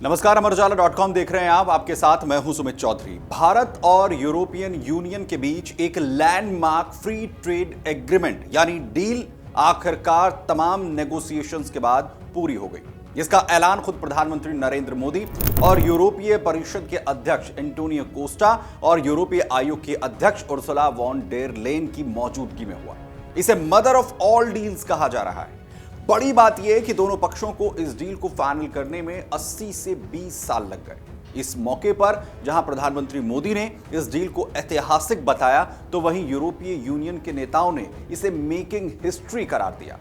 नमस्कार, अमरउजाला.com देख रहे हैं आप। आपके साथ मैं हूं सुमित चौधरी। भारत और यूरोपियन यूनियन के बीच एक लैंडमार्क फ्री ट्रेड एग्रीमेंट यानी डील आखिरकार तमाम नेगोशिएशंस के बाद पूरी हो गई। इसका ऐलान खुद प्रधानमंत्री नरेंद्र मोदी और यूरोपीय परिषद के अध्यक्ष एंटोनियो कोस्टा और यूरोपीय आयोग के अध्यक्ष उर्सुला वॉन डेर लेन की मौजूदगी में हुआ। इसे मदर ऑफ ऑल डील्स कहा जा रहा है। बड़ी बात यह है कि दोनों पक्षों को इस डील को फाइनल करने में 80 से 20 साल लग गए। इस मौके पर जहां प्रधानमंत्री मोदी ने इस डील को ऐतिहासिक बताया, तो वहीं यूरोपीय यूनियन के नेताओं ने इसे मेकिंग हिस्ट्री करार दिया।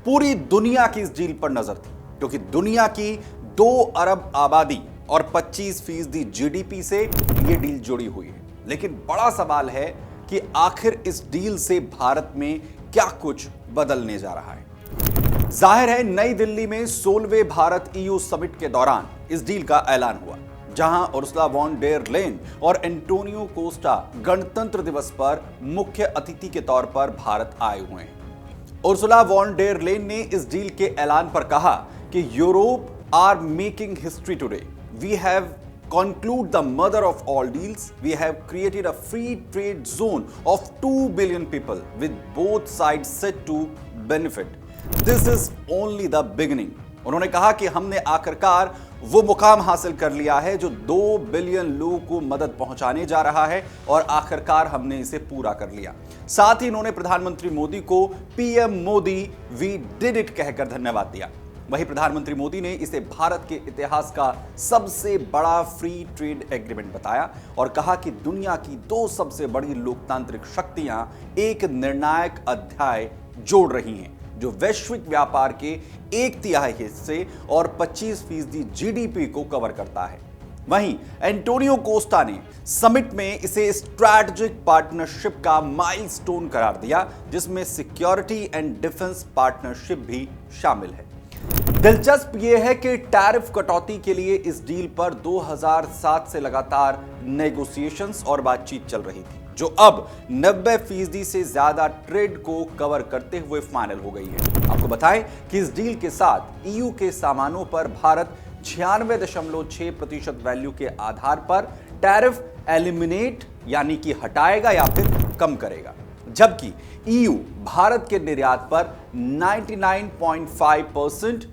पूरी दुनिया की इस डील पर नजर थी, क्योंकि दुनिया की 2 अरब आबादी और 25% जीडीपी से यह डील जुड़ी हुई है। लेकिन बड़ा सवाल है कि आखिर इस डील से भारत में क्या कुछ बदलने जा रहा है। जाहिर है, नई दिल्ली में 16वें भारत ईयू समिट के दौरान इस डील का ऐलान हुआ, जहां उर्सुला वॉन डेर लेन और एंटोनियो कोस्टा गणतंत्र दिवस पर मुख्य अतिथि के तौर पर भारत आए हुए हैं। उर्सुला वॉन डेर लेन ने इस डील के ऐलान पर कहा कि Europe are making history today. We have conclude the mother of all deals. We have created a free trade zone of 2 billion people with both sides set to benefit. This is only the beginning. उन्होंने कहा कि हमने आखिरकार वो मुकाम हासिल कर लिया है जो 2 बिलियन लोगों को मदद पहुंचाने जा रहा है, और आखिरकार हमने इसे पूरा कर लिया। साथ ही उन्होंने प्रधानमंत्री मोदी को PM Modi we did it कहकर धन्यवाद दिया। वहीं प्रधानमंत्री मोदी ने इसे भारत के इतिहास का सबसे बड़ा फ्री ट्रेड एग्रीमेंट बताया और कहा कि दुनिया की 2 सबसे बड़ी लोकतांत्रिक शक्तियां एक निर्णायक अध्याय जोड़ रही हैं, जो वैश्विक व्यापार के 1/3 हिस्से और 25% जीडीपी को कवर करता है। वहीं एंटोनियो कोस्टा ने समिट में इसे स्ट्रैटेजिक पार्टनरशिप का माइलस्टोन करार दिया, जिसमें सिक्योरिटी एंड डिफेंस पार्टनरशिप भी शामिल है। दिलचस्प यह है कि टैरिफ कटौती के लिए इस डील पर 2007 से लगातार नेगोशिएशंस और बातचीत चल रही थी, जो अब 90% से ज्यादा ट्रेड को कवर करते हुए फाइनल हो गई है। आपको बताएं कि इस डील के साथ ईयू के सामानों पर भारत 96.6% वैल्यू के आधार पर टैरिफ एलिमिनेट यानी कि हटाएगा या फिर कम करेगा, जबकि ईयू भारत के निर्यात पर 99.5%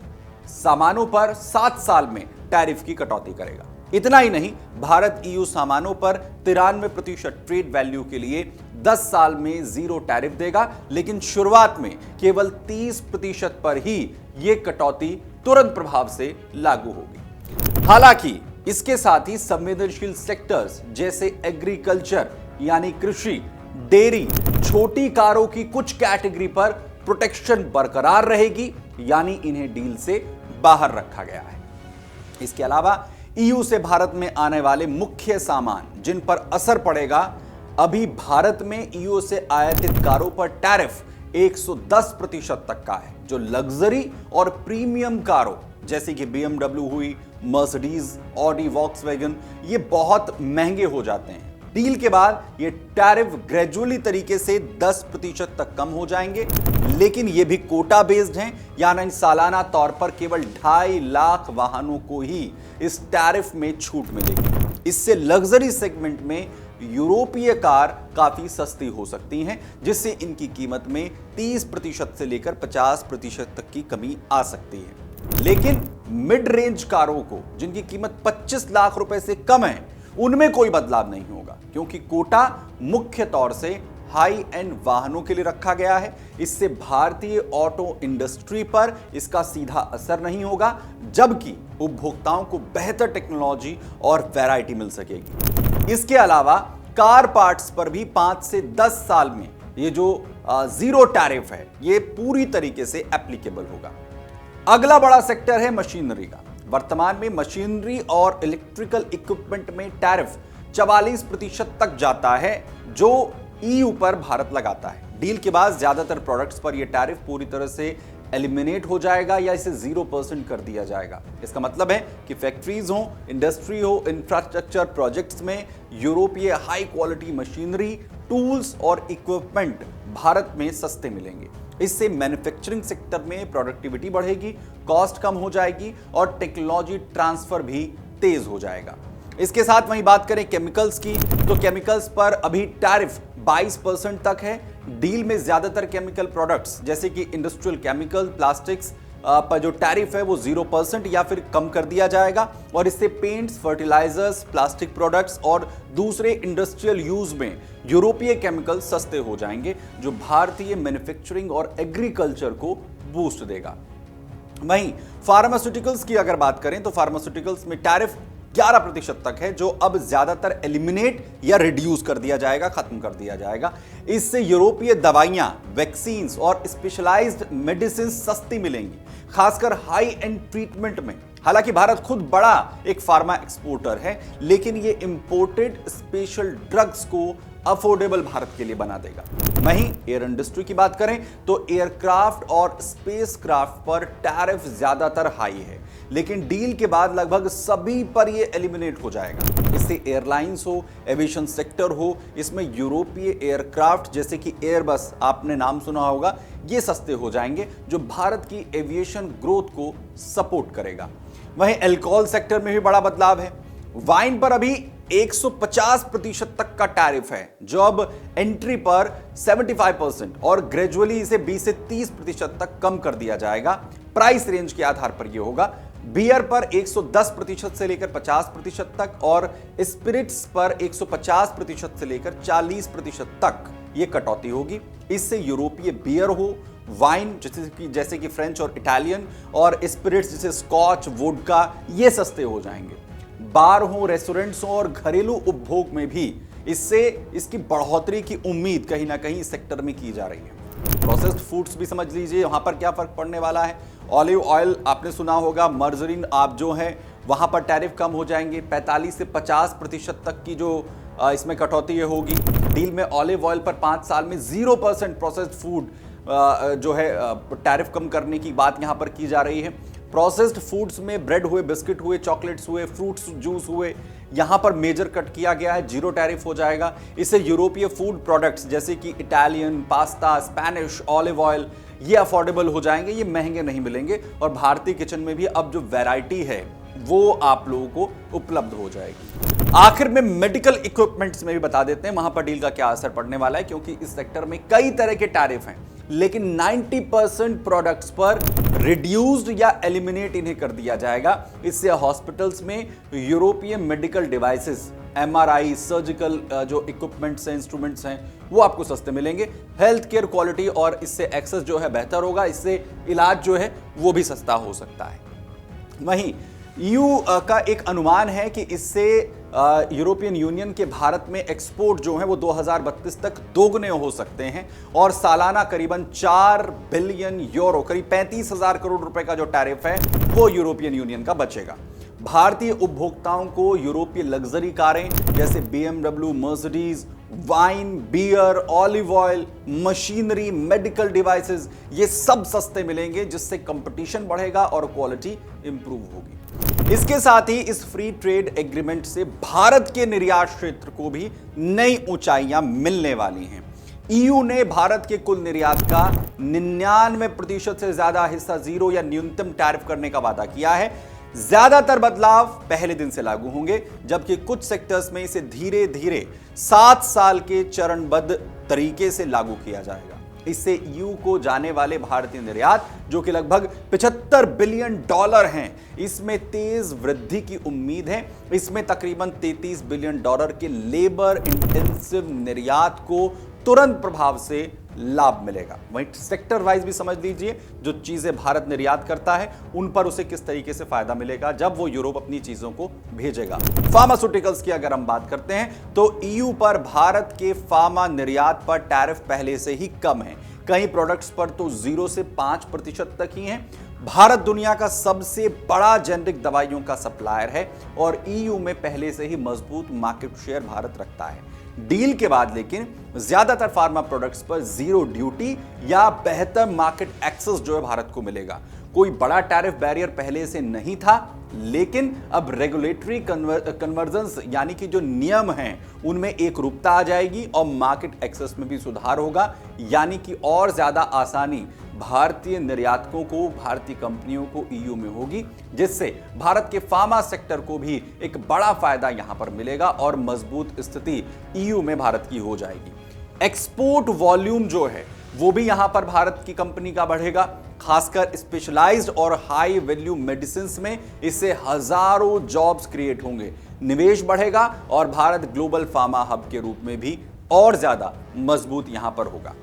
सामानों पर 7 साल में टैरिफ की कटौती करेगा। इतना ही नहीं, भारत ईयू सामानों पर 93% ट्रेड वैल्यू के लिए 10 साल में 0 टैरिफ देगा, लेकिन शुरुआत में केवल 30% पर ही यह कटौती तुरंत प्रभाव से लागू होगी। हालांकि इसके साथ ही संवेदनशील सेक्टर्स जैसे एग्रीकल्चर यानी कृषि, डेयरी, छोटी कारों की कुछ कैटेगरी पर प्रोटेक्शन बरकरार रहेगी, यानी इन्हें डील से बाहर रखा गया है। इसके अलावा ईयू से भारत में आने वाले मुख्य सामान जिन पर असर पड़ेगा, अभी भारत में ईयू से आयातित कारों पर टैरिफ 110% तक का है, जो लग्जरी और प्रीमियम कारों जैसे कि BMW हुई, मर्सिडीज, ऑडी, वॉक्सवैगन, ये बहुत महंगे हो जाते हैं। डील के बाद ये टैरिफ ग्रेजुअली तरीके से 10% तक कम हो जाएंगे, लेकिन ये भी कोटा बेस्ड हैं, यानी सालाना तौर पर केवल 2.5 लाख वाहनों को ही इस टैरिफ में छूट मिलेगी। इससे लग्जरी सेगमेंट में यूरोपीय कार काफी सस्ती हो सकती हैं, जिससे इनकी कीमत में 30% से लेकर 50% तक की कमी आ सकती है। लेकिन मिड रेंज कारों को, जिनकी कीमत 25 लाख रुपए से कम है, उनमें कोई बदलाव नहीं होगा, क्योंकि कोटा मुख्य तौर से हाई एंड वाहनों के लिए रखा गया है। इससे भारतीय ऑटो इंडस्ट्री पर इसका सीधा असर नहीं होगा, जबकि उपभोक्ताओं को बेहतर टेक्नोलॉजी और वैरायटी मिल सकेगी। इसके अलावा कार पार्ट्स पर भी 5 से 10 साल में ये जो 0 टैरिफ है, ये पूरी तरीके से एप्लीकेबल होगा। अगला बड़ा सेक्टर है मशीनरी का। वर्तमान में मशीनरी और इलेक्ट्रिकल इक्विपमेंट में टैरिफ 44% तक जाता है, जो ईयू पर भारत लगाता है। डील के बाद ज्यादातर प्रोडक्ट्स पर यह टैरिफ पूरी तरह से एलिमिनेट हो जाएगा या इसे 0% कर दिया जाएगा। इसका मतलब है कि फैक्ट्रीज हो, इंडस्ट्री हो, इंफ्रास्ट्रक्चर प्रोजेक्ट्स में यूरोपीय हाई क्वालिटी मशीनरी, टूल्स और इक्विपमेंट भारत में सस्ते मिलेंगे। इससे मैन्युफैक्चरिंग सेक्टर में प्रोडक्टिविटी बढ़ेगी, कॉस्ट कम हो जाएगी और टेक्नोलॉजी ट्रांसफर भी तेज हो जाएगा। इसके साथ वहीं बात करें केमिकल्स की, तो केमिकल्स पर अभी टैरिफ 22% तक है। डील में ज्यादातर केमिकल प्रोडक्ट्स जैसे कि इंडस्ट्रियल केमिकल, प्लास्टिक्स पर जो टैरिफ है वो 0% या फिर कम कर दिया जाएगा और इससे पेंट्स, फर्टिलाइजर्स, प्लास्टिक प्रोडक्ट्स और दूसरे इंडस्ट्रियल यूज में यूरोपीय केमिकल सस्ते हो जाएंगे, जो भारतीय मैन्युफैक्चरिंग और एग्रीकल्चर को बूस्ट देगा। वहीं फार्मास्यूटिकल्स की अगर बात करें तो फार्मास्यूटिकल्स में टैरिफ 11% तक है, जो अब ज्यादातर एलिमिनेट या रिड्यूस कर दिया जाएगा, खत्म कर दिया जाएगा। इससे यूरोपीय दवाइयां, वैक्सीन्स और स्पेशलाइज्ड मेडिसिन सस्ती मिलेंगी, खासकर हाई एंड ट्रीटमेंट में। हालांकि भारत खुद बड़ा एक फार्मा एक्सपोर्टर है, लेकिन ये इंपोर्टेड स्पेशल ड्रग्स को अफोर्डेबल भारत के लिए बना देगा। वहीं एयर इंडस्ट्री की बात करें तो एयरक्राफ्ट और स्पेसक्राफ्ट पर टैरिफ ज्यादातर हाई है, लेकिन डील के बाद लगभग सभी पर यह एलिमिनेट हो जाएगा। इससे एयरलाइंस हो, एविएशन सेक्टर हो, इसमें यूरोपीय एयरक्राफ्ट जैसे कि एयरबस, आपने नाम सुना होगा, ये सस्ते हो जाएंगे, जो भारत की एविएशन ग्रोथ को सपोर्ट करेगा। वहीं अल्कोहल सेक्टर में भी बड़ा बदलाव है। वाइन पर अभी 150% तक का टैरिफ है, जो अब एंट्री पर 75% और ग्रेजुअली इसे 20 से 30% तक कम कर दिया जाएगा। प्राइस रेंज के आधार पर यह होगा। बियर पर 110% से लेकर 50% तक और स्पिरिट्स पर 150% से लेकर 40% तक यह कटौती होगी। इससे यूरोपीय बियर हो, वाइन जैसे कि फ्रेंच और इटालियन, और स्पिरिट्स जैसे स्कॉच, वोडका, ये सस्ते हो जाएंगे। बार हो, रेस्टोरेंट्स हो और घरेलू उपभोग में भी इसकी बढ़ोतरी की उम्मीद कहीं ना कहीं इस सेक्टर में की जा रही है। प्रोसेस्ड फूड्स भी समझ लीजिए, वहां पर क्या फर्क पड़ने वाला है। ऑलिव ऑयल आपने सुना होगा, मर्जरीन आप जो है वहां पर टैरिफ कम हो जाएंगे, 45 से 50% तक की जो इसमें कटौती होगी। डील में ऑलिव ऑयल पर 5 साल में 0% प्रोसेस्ड फूड जो है टैरिफ कम करने की बात यहां पर की जा रही है। प्रोसेस्ड फूड्स में ब्रेड हुए, बिस्किट हुए, चॉकलेट्स हुए, फ्रूट्स जूस हुए, यहां पर मेजर कट किया गया है, 0 टैरिफ हो जाएगा। इससे यूरोपीय फूड प्रोडक्ट्स जैसे कि Italian, pasta, Spanish, olive oil, ये अफोर्डेबल हो जाएंगे, ये महंगे नहीं मिलेंगे और भारतीय किचन में भी अब जो वैरायटी है वो आप लोगों को उपलब्ध हो जाएगी। आखिर में मेडिकल इक्विपमेंट्स में भी बता देते हैं वहां पर डील का क्या असर पड़ने वाला है, क्योंकि इस सेक्टर में कई तरह के टैरिफ हैं, लेकिन 90% प्रोडक्ट्स पर रिड्यूस्ड या एलिमिनेट इन्हें कर दिया जाएगा। इससे हॉस्पिटल्स में यूरोपीय मेडिकल डिवाइसेस, एमआरआई, सर्जिकल जो इक्विपमेंट्स हैं, इंस्ट्रूमेंट्स हैं, वो आपको सस्ते मिलेंगे। हेल्थ केयर क्वालिटी और इससे एक्सेस जो है बेहतर होगा, इससे इलाज जो है वो भी सस्ता हो सकता है। वहीं ईयू का एक अनुमान है कि इससे यूरोपियन यूनियन के भारत में एक्सपोर्ट जो है वो 2032 तक दोगुने हो सकते हैं और सालाना करीबन 4 बिलियन यूरो, करीब 35,000 करोड़ रुपए का जो टैरिफ है वो यूरोपियन यूनियन का बचेगा। भारतीय उपभोक्ताओं को यूरोपीय लग्जरी कारें जैसे BMW, Mercedes, wine, beer, olive oil, machinery, medical devices, ये सब सस्ते मिलेंगे, जिससे कंपटीशन बढ़ेगा और क्वालिटी इंप्रूव होगी। इसके साथ ही इस फ्री ट्रेड एग्रीमेंट से भारत के निर्यात क्षेत्र को भी नई ऊंचाइयां मिलने वाली हैं। ईयू ने भारत के कुल निर्यात का 99% से ज्यादा हिस्सा 0 या न्यूनतम टैरिफ करने का वादा किया है। ज्यादातर बदलाव पहले दिन से लागू होंगे, जबकि कुछ सेक्टर्स में इसे धीरे धीरे 7 साल के चरणबद्ध तरीके से लागू किया जाएगा। इससे ईयू को जाने वाले भारतीय निर्यात जो कि लगभग $75 बिलियन हैं, इसमें तेज वृद्धि की उम्मीद है। इसमें तकरीबन $33 बिलियन के लेबर इंटेंसिव निर्यात को तुरंत प्रभाव से लाभ मिलेगा। वहीं सेक्टर वाइज भी समझ लीजिए, जो चीजें भारत निर्यात करता है उन पर उसे किस तरीके से फायदा मिलेगा जब वो यूरोप अपनी चीजों को भेजेगा। फार्मास्यूटिकल्स की अगर हम बात करते हैं तो ईयू पर भारत के फार्मा निर्यात पर टैरिफ पहले से ही कम है। कई प्रोडक्ट्स पर तो 0 से 5% तक ही है। भारत दुनिया का सबसे बड़ा जेनरिक दवाइयों का सप्लायर है और ईयू में पहले से ही मजबूत मार्केट शेयर भारत रखता है। डील के बाद लेकिन ज्यादातर फार्मा प्रोडक्ट्स पर 0 ड्यूटी या बेहतर मार्केट एक्सेस जो है भारत को मिलेगा। कोई बड़ा टैरिफ बैरियर पहले से नहीं था, लेकिन अब रेगुलेटरी कन्वर्जेंस यानी कि जो नियम हैं उनमें एक रूपता आ जाएगी और मार्केट एक्सेस में भी सुधार होगा, यानी कि और ज्यादा आसानी भारतीय निर्यातकों को, भारतीय कंपनियों को ईयू में होगी, जिससे भारत के फार्मा सेक्टर को भी एक बड़ा फायदा यहां पर मिलेगा और मजबूत स्थिति ईयू में भारत की हो जाएगी। एक्सपोर्ट वॉल्यूम जो है वो भी यहां पर भारत की कंपनी का बढ़ेगा, खासकर स्पेशलाइज्ड और हाई वैल्यू मेडिसिन में। इससे हजारों जॉब्स क्रिएट होंगे, निवेश बढ़ेगा और भारत ग्लोबल फार्मा हब के रूप में भी और ज्यादा मजबूत यहां पर होगा।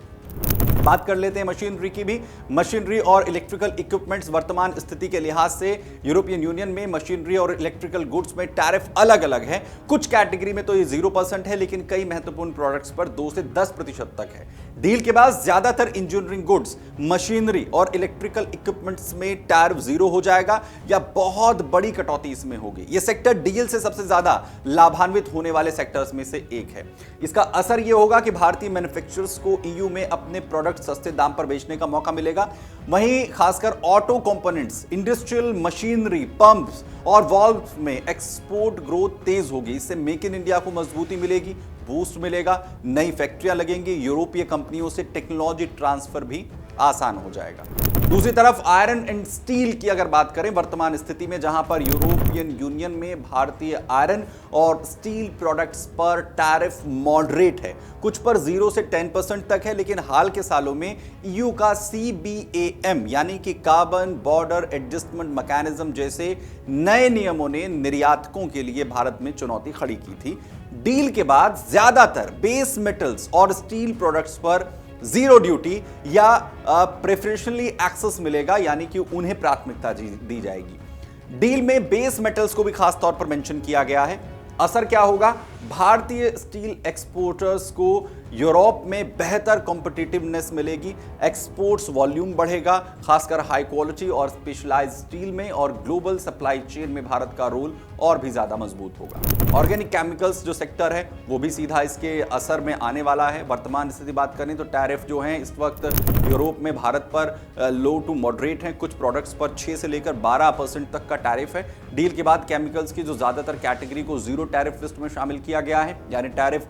बात कर लेते हैं मशीनरी की भी। मशीनरी और इलेक्ट्रिकल इक्विपमेंट्स वर्तमान स्थिति के लिहाज से यूरोपियन यूनियन में मशीनरी और इलेक्ट्रिकल गुड्स में टैरिफ अलग अलग है। कुछ कैटेगरी में तो ये 0% है, लेकिन कई महत्वपूर्ण प्रोडक्ट्स पर 2 से 10% तक है। डील के बाद ज्यादातर इंजीनियरिंग गुड्स, मशीनरी और इलेक्ट्रिकल इक्विपमेंट्स में टैरिफ 0 हो जाएगा या बहुत बड़ी कटौती इसमें होगी। यह सेक्टर डील से सबसे ज्यादा लाभान्वित होने वाले सेक्टर्स में से एक है। इसका असर यह होगा कि भारतीय मैन्युफैक्चरर्स को ईयू में अपने प्रोडक्ट सस्ते दाम पर बेचने का मौका मिलेगा। वहीं खासकर auto components, industrial machinery, pumps और वाल्व्स में एक्सपोर्ट ग्रोथ तेज होगी। इससे मेक इन इंडिया को मजबूती मिलेगी, बूस्ट मिलेगा, नई फैक्ट्रियां लगेंगी, यूरोपीय कंपनियों से टेक्नोलॉजी ट्रांसफर भी आसान हो जाएगा। दूसरी तरफ आयरन एंड स्टील की अगर बात करें वर्तमान स्थिति में, जहां पर यूरोपियन यूनियन में भारतीय आयरन और स्टील प्रोडक्ट्स पर टैरिफ मॉडरेट है, कुछ पर 0 से 10% तक है, लेकिन हाल के सालों में ईयू का CBAM यानी कि कार्बन बॉर्डर एडजस्टमेंट मैकेनिज्म जैसे नए नियमों ने निर्यातकों के लिए भारत में चुनौती खड़ी की थी। डील के बाद ज्यादातर बेस मेटल्स और स्टील प्रोडक्ट्स पर 0 ड्यूटी या प्रेफरेंशियली एक्सेस मिलेगा, यानी कि उन्हें प्राथमिकता दी जाएगी। डील में बेस मेटल्स को भी खास तौर पर मेंशन किया गया है। असर क्या होगा? भारतीय स्टील एक्सपोर्टर्स को यूरोप में बेहतर कॉम्पिटिटिवनेस मिलेगी, एक्सपोर्ट्स वॉल्यूम बढ़ेगा, खासकर हाई क्वालिटी और स्पेशलाइज्ड स्टील में, और ग्लोबल सप्लाई चेन में भारत का रोल और भी ज्यादा मजबूत होगा। ऑर्गेनिक केमिकल्स जो सेक्टर है वो भी सीधा इसके असर में आने वाला है। वर्तमान स्थिति बात करें तो टैरिफ जो है इस वक्त यूरोप में भारत पर लो टू मॉडरेट है, कुछ प्रोडक्ट्स पर 6 से लेकर 12% तक का टैरिफ है। डील के बाद केमिकल्स की जो ज्यादातर कैटेगरी को 0 टैरिफ लिस्ट में शामिल किया गया है, यानी टैरिफ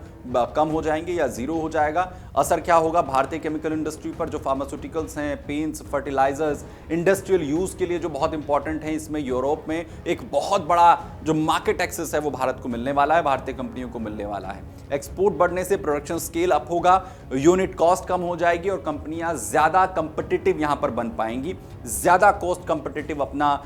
कम हो जाएंगे या 0 हो जाएगा। असर क्या होगा? भारतीय केमिकल इंडस्ट्री पर, जो फार्मास्यूटिकल्स हैं, पेंट्स, फर्टिलाइजर्स, इंडस्ट्रियल यूज के लिए जो बहुत इंपॉर्टेंट है, इसमें यूरोप में एक बहुत बड़ा जो मार्केट एक्सेस है वो भारत को मिलने वाला है, भारतीय कंपनियों को मिलने वाला है। एक्सपोर्ट बढ़ने से प्रोडक्शन स्केल अप होगा, यूनिट कॉस्ट कम हो जाएगी और कंपनियां ज्यादा कंपिटिटिव यहां पर बन पाएंगी, ज्यादा कॉस्ट कंपिटिटिव अपना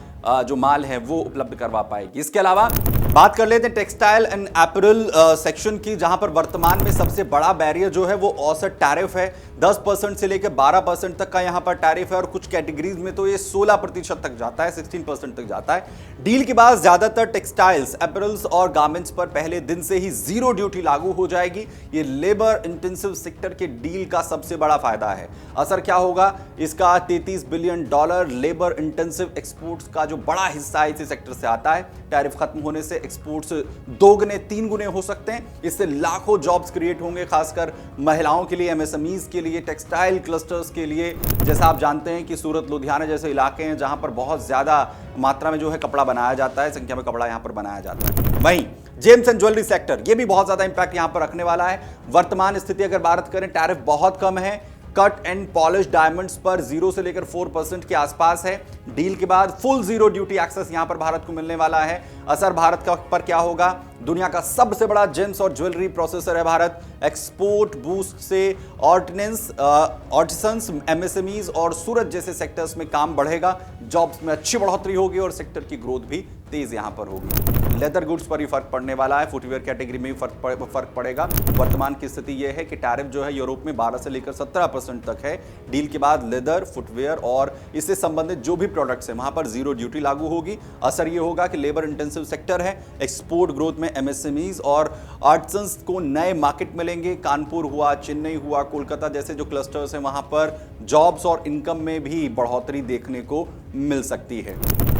जो माल है वो उपलब्ध करवा पाएगी। इसके अलावा बात कर लेते हैं टेक्सटाइल एंड एपरल सेक्शन की, जहां पर वर्तमान में सबसे बड़ा बैरियर जो है वो औसत टैरिफ है। 10% से लेकर 12% तक का यहां पर टैरिफ है और कुछ कैटेगरीज में तो ये 16% तक जाता है, 16% तक जाता है। डील के बाद ज्यादातर टेक्सटाइल्स, एपरल्स और गारमेंट्स पर पहले दिन से ही 0 ड्यूटी लागू हो जाएगी। ये लेबर इंटेंसिव सेक्टर के डील का सबसे बड़ा फायदा है। असर क्या होगा इसका? $33 बिलियन लेबर इंटेंसिव एक्सपोर्ट्स का जो बड़ा हिस्सा इसी सेक्टर से आता है। टैरिफ खत्म होने से एक्सपोर्ट्स 2 गुने 3 गुने हो सकते हैं। इससे लाखों जॉब्स क्रिएट होंगे, खासकर महिलाओं के लिए, एमएसएमईज के लिए, टेक्सटाइल क्लस्टर्स के लिए। जैसा आप जानते हैं कि सूरत, लुधियाना जैसे इलाके हैं जहां पर बहुत ज्यादा मात्रा में जो है कपड़ा बनाया जाता है, संख्या में कपड़ा यहां पर बनाया जाता है। वहीं जेम्स एंड ज्वेलरी सेक्टर, ये भी बहुत ज्यादा इंपैक्ट यहां पर रखने वाला है। वर्तमान स्थिति अगर बात करें, टैरिफ बहुत कम है। कट एंड पॉलिश डायमंड्स पर 0 से लेकर 4% के आसपास है। डील के बाद फुल 0 ड्यूटी एक्सेस यहां पर भारत को मिलने वाला है। असर भारत का पर क्या होगा? दुनिया का सबसे बड़ा जेम्स और ज्वेलरी प्रोसेसर है भारत। एक्सपोर्ट बूस्ट से आर्टिसंस, एमएसएमईज और सूरत जैसे सेक्टर्स में काम बढ़ेगा, जॉब्स में अच्छी बढ़ोतरी होगी और सेक्टर की ग्रोथ भी तेज यहां पर होगी। लेदर गुड्स पर ही फर्क पड़ने वाला है, फुटवेयर कैटेगरी में भी फर्क पड़ेगा। वर्तमान की स्थिति यह है कि टैरिफ जो है यूरोप में 12 से लेकर 17% तक है। डील के बाद लेदर, फुटवेयर और इससे संबंधित जो भी प्रोडक्ट्स हैं वहां पर 0 ड्यूटी लागू होगी। असर यह होगा कि लेबर इंटेंसिव सेक्टर है, एक्सपोर्ट ग्रोथ में एमएसएमईज और आर्टिसंस को नए मार्केट मिलेंगे। कानपुर हुआ, चेन्नई हुआ, कोलकाता जैसे जो क्लस्टर्स हैं वहां पर जॉब्स और इनकम में भी बढ़ोतरी देखने को मिल सकती है।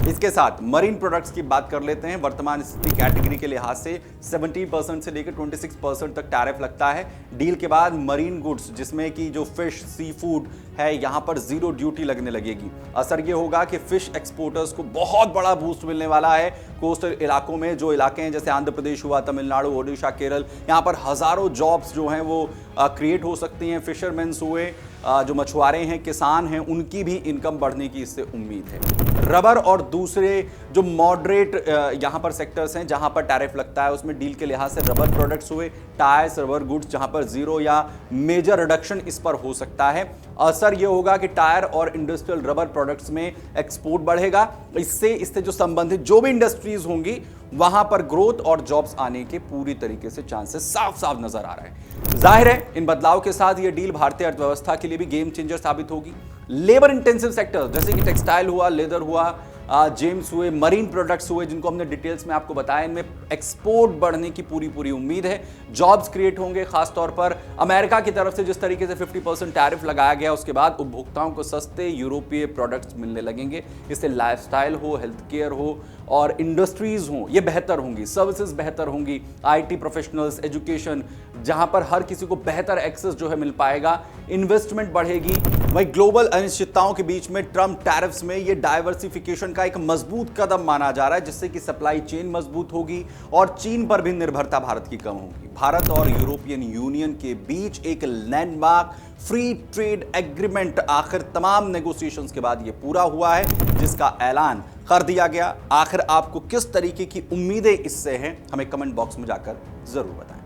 इसके साथ मरीन प्रोडक्ट्स की बात कर लेते हैं। वर्तमान स्थिति कैटेगरी के लिहाज से 17% से लेकर 26% तक टैरिफ लगता है। डील के बाद मरीन गुड्स, जिसमें कि जो फिश, सी फूड, है, यहां पर जीरो ड्यूटी लगने लगेगी। असर ये होगा कि फिश एक्सपोर्टर्स को बहुत बड़ा बूस्ट मिलने वाला है। कोस्टल इलाकों में जो इलाके हैं जैसे आंध्र प्रदेश हुआ, तमिलनाडु, ओडिशा, केरल, यहां पर हजारों जॉब्स जो हैं वो क्रिएट हो सकती हैं। फिशरमैन्स हुए, जो मछुआरे हैं, किसान हैं, उनकी भी इनकम बढ़ने की इससे उम्मीद है। रबर और दूसरे जो मॉडरेट यहां पर सेक्टर्स हैं जहां पर टैरिफ लगता है, उसमें डील के लिहाज से रबर प्रोडक्ट्स हुए, टायर्स, रबर गुड्स, जहां पर जीरो या मेजर रिडक्शन इस पर हो सकता है। असर यह होगा कि टायर और इंडस्ट्रियल रबर प्रोडक्ट्स में एक्सपोर्ट बढ़ेगा। इससे जो संबंधित जो भी इंडस्ट्रीज होंगी वहां पर ग्रोथ और जॉब्स आने के पूरी तरीके से चांसेस साफ साफ नजर आ रहे हैं। जाहिर है इन बदलाव के साथ यह डील भारतीय अर्थव्यवस्था के लिए भी गेम चेंजर साबित होगी। लेबर इंटेंसिव सेक्टर जैसे कि टेक्सटाइल हुआ, लेदर हुआ, जेम्स हुए, मरीन प्रोडक्ट्स हुए, जिनको हमने डिटेल्स में आपको बताया, इनमें एक्सपोर्ट बढ़ने की पूरी उम्मीद है। जॉब्स क्रिएट होंगे, खासतौर पर अमेरिका की तरफ से जिस तरीके से 50% टैरिफ लगाया गया, उसके बाद उपभोक्ताओं को सस्ते यूरोपीय प्रोडक्ट्स मिलने लगेंगे। इससे लाइफस्टाइल हो, हेल्थ केयर हो और इंडस्ट्रीज हो, ये बेहतर होंगी, सर्विसेज बेहतर होंगी, आईटी प्रोफेशनल्स, एजुकेशन, जहां पर हर किसी को बेहतर एक्सेस जो है मिल पाएगा, इन्वेस्टमेंट बढ़ेगी। वहीं ग्लोबल अनिश्चितताओं के बीच में ट्रम्प टैरिफ्स में ये डाइवर्सिफिकेशन का एक मजबूत कदम माना जा रहा है, जिससे कि सप्लाई चेन मजबूत होगी और चीन पर भी निर्भरता भारत की कम होगी। भारत और यूरोपियन यूनियन के बीच एक लैंडमार्क फ्री ट्रेड एग्रीमेंट आखिर तमाम नेगोशिएशंस के बाद ये पूरा हुआ है, जिसका ऐलान कर दिया गया। आखिर आपको किस तरीके की उम्मीदें इससे हैं, हमें कमेंट बॉक्स में जाकर जरूर बताएं।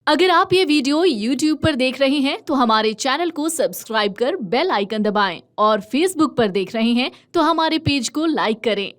अगर आप ये वीडियो YouTube पर देख रहे हैं तो हमारे चैनल को सब्सक्राइब कर बेल आइकन दबाएं और Facebook पर देख रहे हैं तो हमारे पेज को लाइक करें।